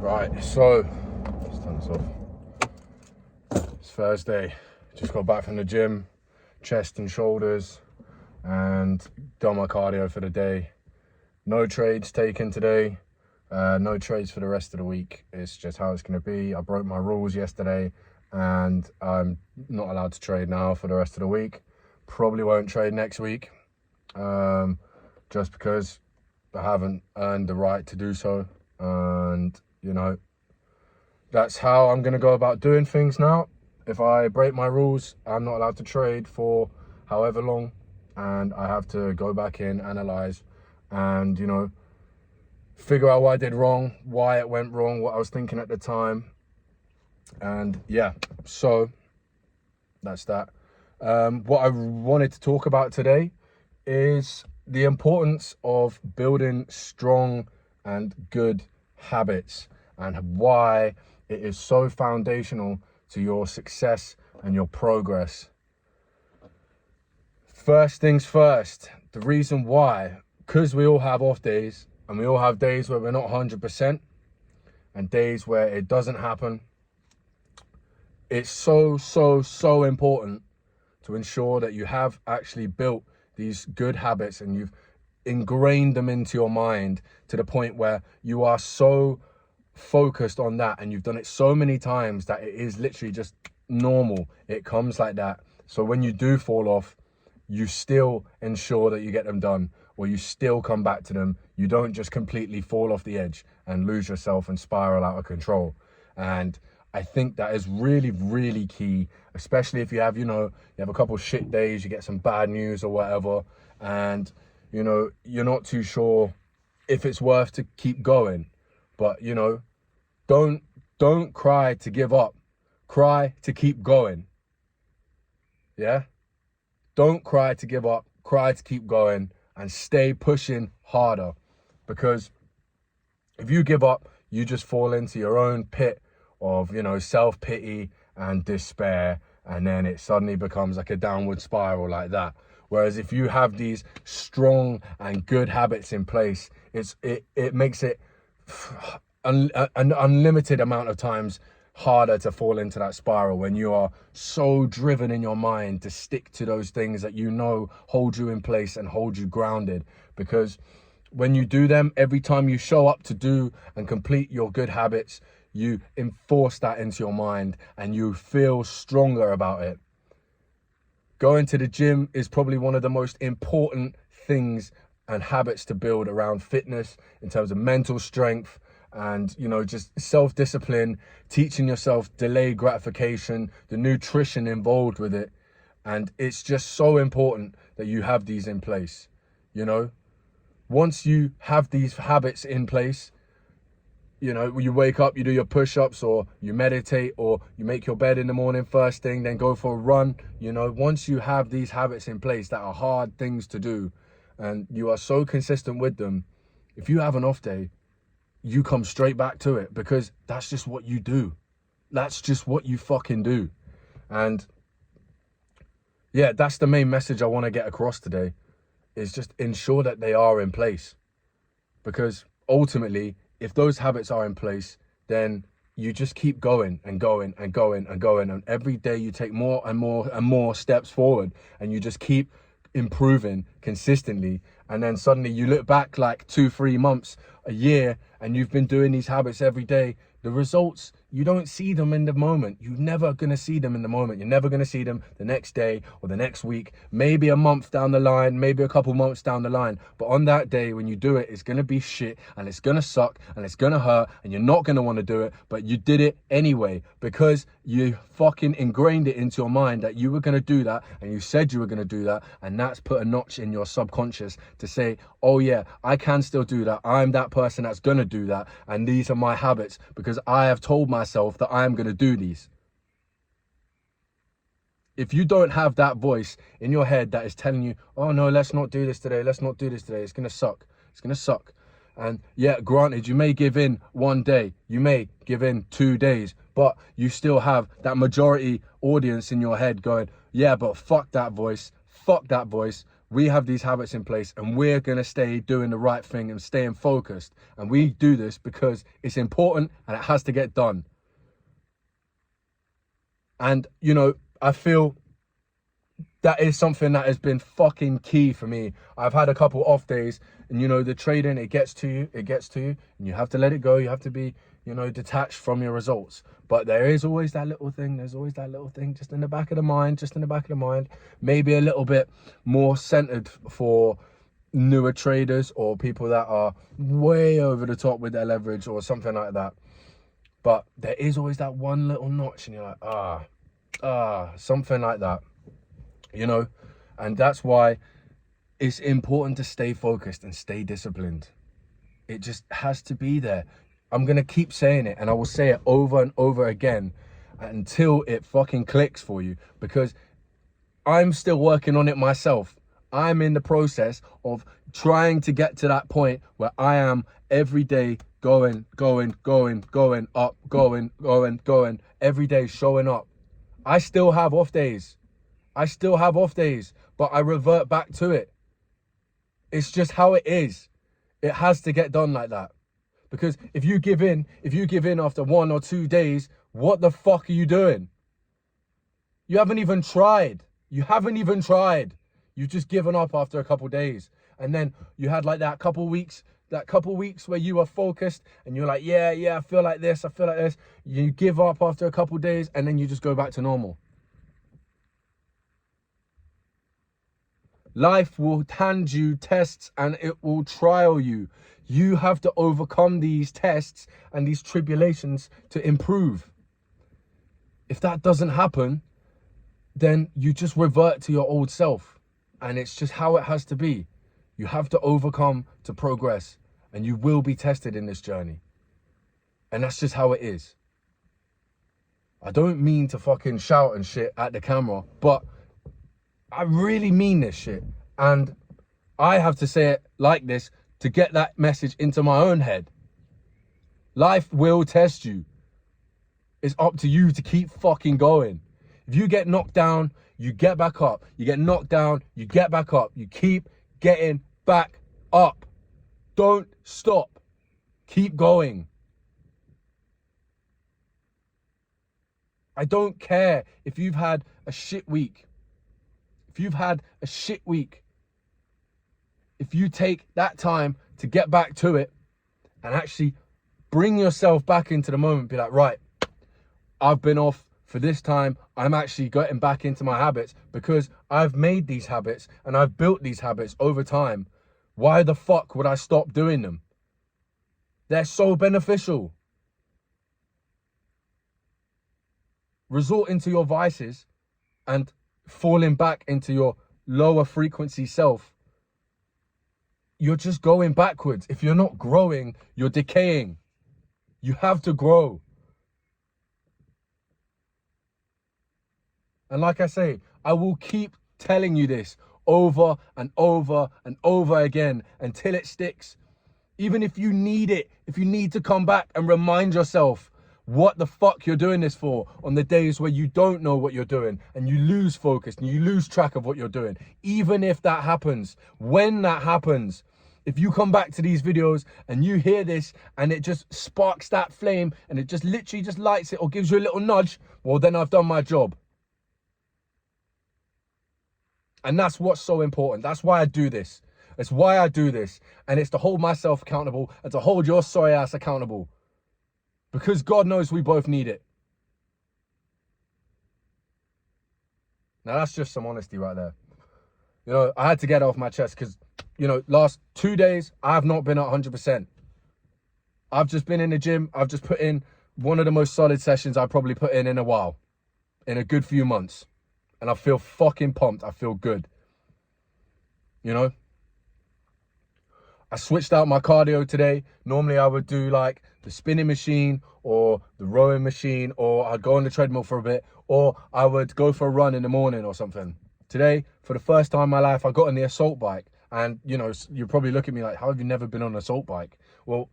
Right, so let's turn this off. It's Thursday. Just got back from the gym, chest and shoulders, and done my cardio for the day. No trades taken today. No trades for the rest of the week. It's just how it's going to be. I broke my rules yesterday, and I'm not allowed to trade now for the rest of the week. Probably won't trade next week, just because I haven't earned the right to do so. And you know, that's how I'm going to go about doing things now. If I break my rules, I'm not allowed to trade for however long, and I have to go back in, analyze, and figure out what I did wrong, why it went wrong, what I was thinking at the time. And yeah, so that's that. What I wanted to talk about today is the importance of building strong and good habits, and why it is so foundational to your success and your progress. First things first, the reason why, because we all have off days, and we all have days where we're not 100% and days where it doesn't happen. It's so important to ensure that you have actually built these good habits and you've ingrained them into your mind to the point where you are so focused on that, and you've done it so many times that it is literally just normal. It comes like that. So when you do fall off, you still ensure that you get them done, or you still come back to them. You don't just completely fall off the edge and lose yourself and spiral out of control. And I think that is really key, especially if you have, you have a couple shit days, you get some bad news or whatever, and you're not too sure if it's worth to keep going. But don't cry to give up. Cry to keep going. Yeah? Don't cry to give up. Cry to keep going and stay pushing harder. Because if you give up, you just fall into your own pit of, self-pity and despair. And then it suddenly becomes like a downward spiral like that. Whereas if you have these strong and good habits in place, it makes it an unlimited amount of times harder to fall into that spiral when you are so driven in your mind to stick to those things that hold you in place and hold you grounded. Because when you do them, every time you show up to do and complete your good habits, you enforce that into your mind and you feel stronger about it. Going to the gym is probably one of the most important things and habits to build around fitness in terms of mental strength and, just self-discipline, teaching yourself delayed gratification, the nutrition involved with it. And it's just so important that you have these in place. Once you have these habits in place, you wake up, you do your push-ups, or you meditate, or you make your bed in the morning first thing, then go for a run. Once you have these habits in place that are hard things to do, and you are so consistent with them, if you have an off day, you come straight back to it, because that's just what you do. That's just what you fucking do. And yeah, that's the main message I want to get across today, is just ensure that they are in place. Because ultimately, if those habits are in place, then you just keep going and going and going and going. And every day you take more and more and more steps forward, and you just keep improving consistently. And then suddenly you look back like 2-3 months, a year, and you've been doing these habits every day. The results, you don't see them in the moment. You're never going to see them in the moment. You're never going to see them the next day or the next week, maybe a month down the line, maybe a couple months down the line. But on that day when you do it, it's going to be shit, and it's going to suck, and it's going to hurt, and you're not going to want to do it. But you did it anyway, because you fucking ingrained it into your mind that you were going to do that, and you said you were going to do that. And that's put a notch in your subconscious to say, oh yeah, I can still do that. I'm that person that's going to do that. And these are my habits, because I have told myself that I am going to do these. If you don't have that voice in your head that is telling you, oh no, let's not do this today, let's not do this today, it's going to suck, it's going to suck. And yeah, granted, you may give in one day, you may give in 2 days, but you still have that majority audience in your head going, yeah, but fuck that voice, we have these habits in place, and we're going to stay doing the right thing and staying focused. And we do this because it's important and it has to get done. And, you know, I feel that is something that has been fucking key for me. I've had a couple off days, and, you know, the trading, it gets to you, and you have to let it go. You have to be, you know, detached from your results. But there is always that little thing. There's always that little thing just in the back of the mind, maybe a little bit more centered for newer traders or people that are way over the top with their leverage or something like that. But there is always that one little notch, and you're like, something like that. You know, and that's why it's important to stay focused and stay disciplined. It just has to be there. I'm going to keep saying it, and I will say it over and over again until it fucking clicks for you, because I'm still working on it myself. I'm in the process of trying to get to that point where I am every day going up, going, every day showing up. I still have off days. But I revert back to it. It's just how it is. It has to get done like that. Because if you give in after 1 or 2 days, what the fuck are you doing? You haven't even tried. You've just given up after a couple days. And then you had like that couple weeks where you were focused and you're like, yeah, I feel like this. You give up after a couple days, and then you just go back to normal. Life will hand you tests and it will trial you. You have to overcome these tests and these tribulations to improve. If that doesn't happen, then you just revert to your old self. And it's just how it has to be. You have to overcome to progress, and you will be tested in this journey. And that's just how it is. I don't mean to fucking shout and shit at the camera, but I really mean this shit, and I have to say it like this to get that message into my own head. Life will test you. It's up to you to keep fucking going. If you get knocked down, you get back up. You get knocked down, you get back up. You keep getting back up. Don't stop. Keep going. I don't care if you've had a shit week. If you take that time to get back to it and actually bring yourself back into the moment, be like, right, I've been off for this time. I'm actually getting back into my habits because I've made these habits and I've built these habits over time. Why the fuck would I stop doing them? They're so beneficial. Resorting to your vices and falling back into your lower frequency self, you're just going backwards. If you're not growing, you're decaying. You have to grow. And like I say, I will keep telling you this over and over and over again until it sticks. Even if you need it, if you need to come back and remind yourself what the fuck you're doing this for on the days where you don't know what you're doing and you lose focus and you lose track of what you're doing. Even if that happens, when that happens, if you come back to these videos and you hear this and it just sparks that flame and it just literally just lights it or gives you a little nudge, well, then I've done my job. And that's what's so important. That's why I do this. It's why I do this. And it's to hold myself accountable and to hold your sorry ass accountable. Because God knows we both need it. Now that's just some honesty right there. You know, I had to get it off my chest because, you know, last 2 days, I have not been at 100%. I've just been in the gym. I've just put in one of the most solid sessions I've probably put in a while. In a good few months. And I feel fucking pumped. I feel good. You know? I switched out my cardio today. Normally I would do like the spinning machine or the rowing machine, or I'd go on the treadmill for a bit, or I would go for a run in the morning or something. Today, for the first time in my life, I got on the assault bike. And, you know, you probably look at me like, how have you never been on an assault bike? Well,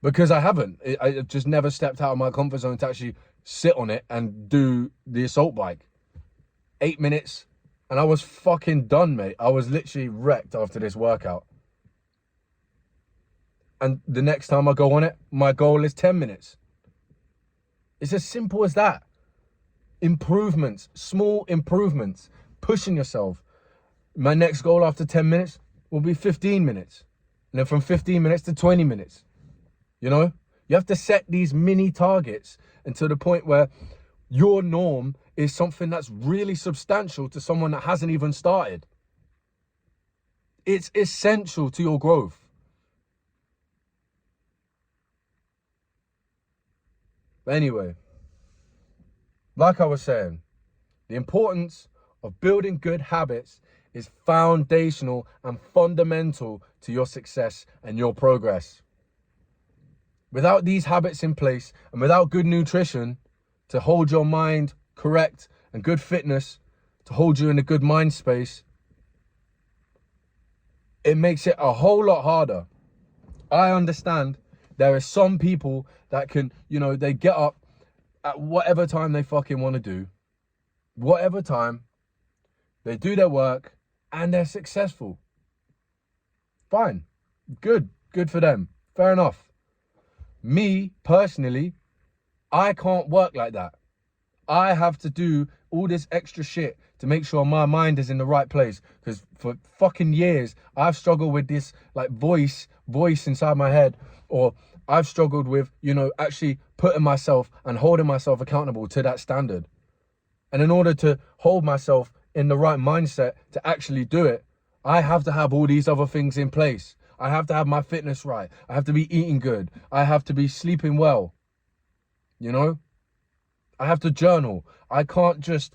because I haven't. I've just never stepped out of my comfort zone to actually sit on it and do the assault bike. 8 minutes And I was fucking done, mate. I was literally wrecked after this workout. And the next time I go on it, my goal is 10 minutes. It's as simple as that. Improvements, small improvements, pushing yourself. My next goal after 10 minutes will be 15 minutes. And then from 15 minutes to 20 minutes. You know, you have to set these mini targets until the point where your norm is something that's really substantial to someone that hasn't even started. It's essential to your growth. But anyway, like I was saying, the importance of building good habits is foundational and fundamental to your success and your progress. Without these habits in place and without good nutrition to hold your mind correct and good fitness to hold you in a good mind space, it makes it a whole lot harder. I understand there are some people that can, you know, they get up at whatever time they fucking want to do, whatever time, they do their work and they're successful. Fine, good for them, fair enough. Me, personally, I can't work like that. I have to do all this extra shit to make sure my mind is in the right place. Because for fucking years, I've struggled with this like voice inside my head. Or I've struggled with, you know, actually putting myself and holding myself accountable to that standard. And in order to hold myself in the right mindset to actually do it, I have to have all these other things in place. I have to have my fitness right. I have to be eating good. I have to be sleeping well. You know? I have to journal. I can't just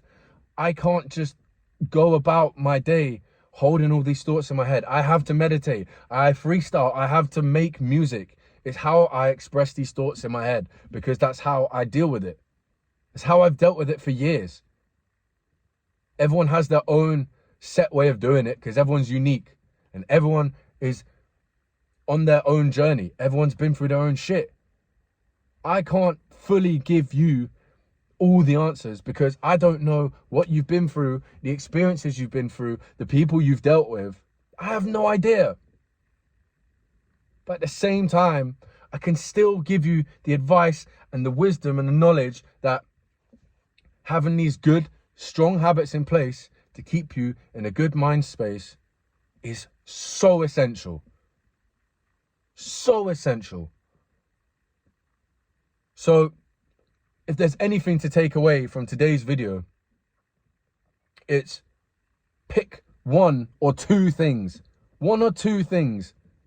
go about my day holding all these thoughts in my head. I have to meditate. I freestyle. I have to make music. It's how I express these thoughts in my head because that's how I deal with it. It's how I've dealt with it for years. Everyone has their own set way of doing it because everyone's unique and everyone is on their own journey. Everyone's been through their own shit. I can't fully give you all the answers because I don't know what you've been through, the experiences you've been through, the people you've dealt with. I have no idea. But at the same time, I can still give you the advice and the wisdom and the knowledge that having these good, strong habits in place to keep you in a good mind space is so essential. So essential. So, if there's anything to take away from today's video, it's pick one or two things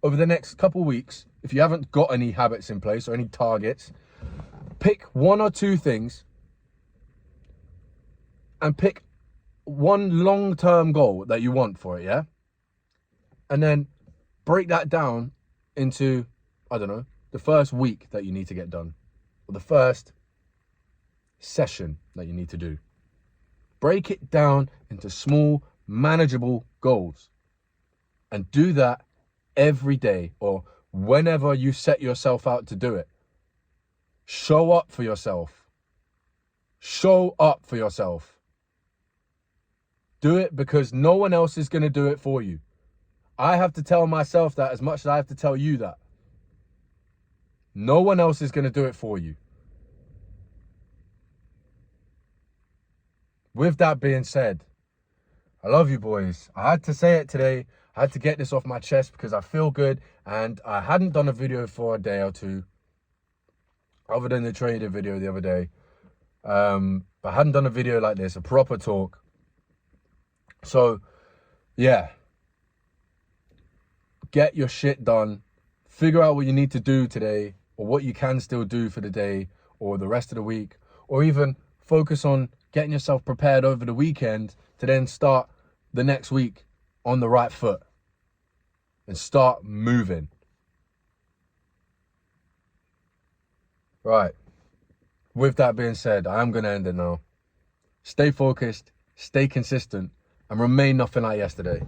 over the next couple weeks. If you haven't got any habits in place or any targets, pick one or two things and pick one long-term goal that you want for it, yeah? And then break that down into, I don't know, the first week that you need to get done, or the first session that you need to do. Break it down into small, manageable goals and do that every day or whenever you set yourself out to do it. Show up for yourself. Show up for yourself. Do it because no one else is going to do it for you. I have to tell myself that as much as I have to tell you that. No one else is going to do it for you. With that being said, I love you boys. I had to say it today. I had to get this off my chest because I feel good and I hadn't done a video for a day or two other than the trader video the other day. But I hadn't done a video like this, a proper talk. So, yeah. Get your shit done. Figure out what you need to do today or what you can still do for the day or the rest of the week, or even focus on getting yourself prepared over the weekend to then start the next week on the right foot and start moving. Right. With that being said, I am going to end it now. Stay focused, stay consistent, and remain nothing like yesterday.